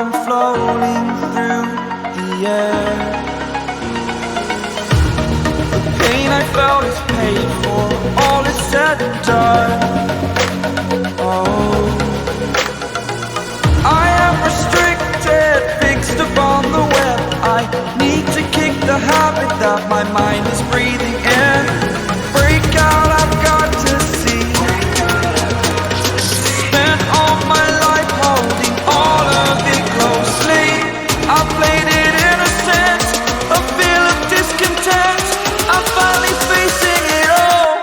I'm floating through the air. The pain I felt is paid for, all is said and done. Oh, I am restricted, fixed upon the web. I need to kick the habit that my mind is breathing in. Break out, I've got to see. Spent all my life holding all of it closely. I played it innocent, a feel of discontent. I'm finally facing it all,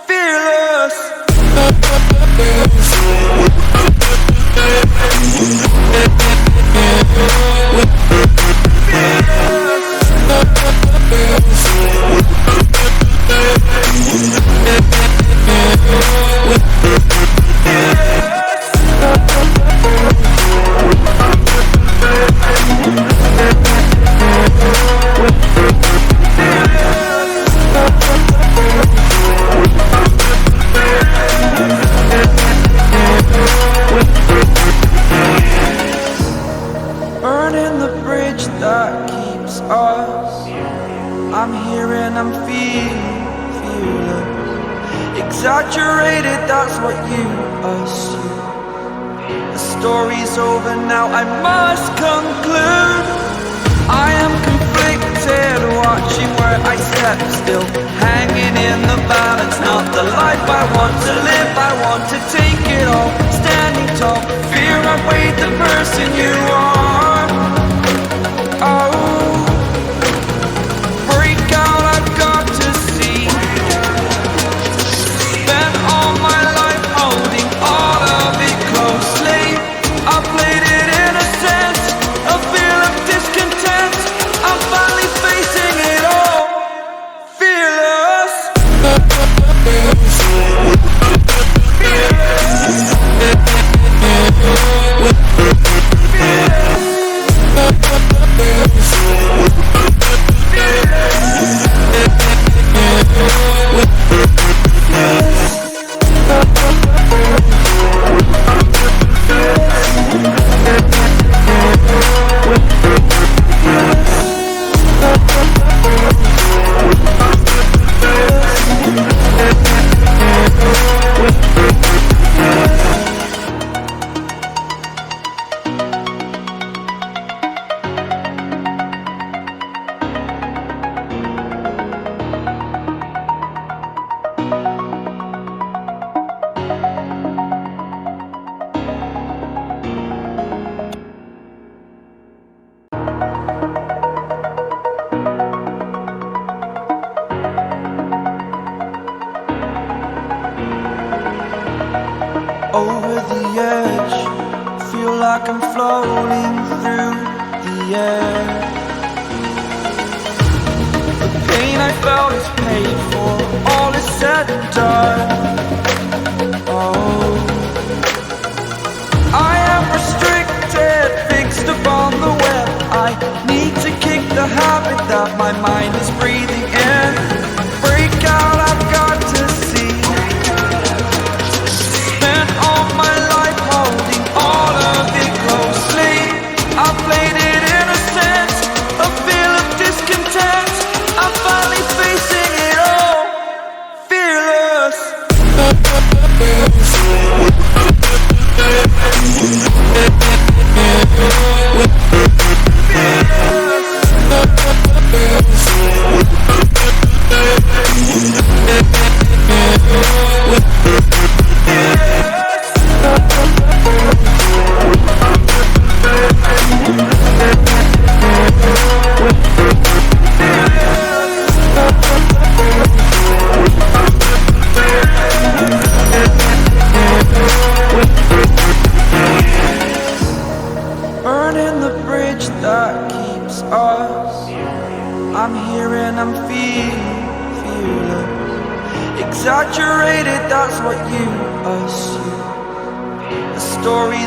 fearless. Burning the bridge that keeps us. I'm here and I'm feeling exaggerated, that's what you assume. The story's over now, I must conclude. I am conflicted, watching where I step still, hanging in the balance. Not the life I want to live, I want to take it all. Standing tall, fear I weighed the person you are. Oh, break out, I've got to see. Spent all my life holding all of it closely. I played it innocent, a feel of discontent. I'm finally facing it all, fearless. Over the edge, feel like I'm floating through the air. The pain I felt is paid for, all is said and done. Oh, I am restricted, fixed upon the web. I need to kick the habit that my mind is breathing in. Break out, I've got to see. Spent all my life holding all of it closely. I played it innocent, a feel of discontent. I'm finally facing it all, fearless. Burning the bridge that keeps us. I'm here and I'm feeling exaggerated, that's what you assume. The story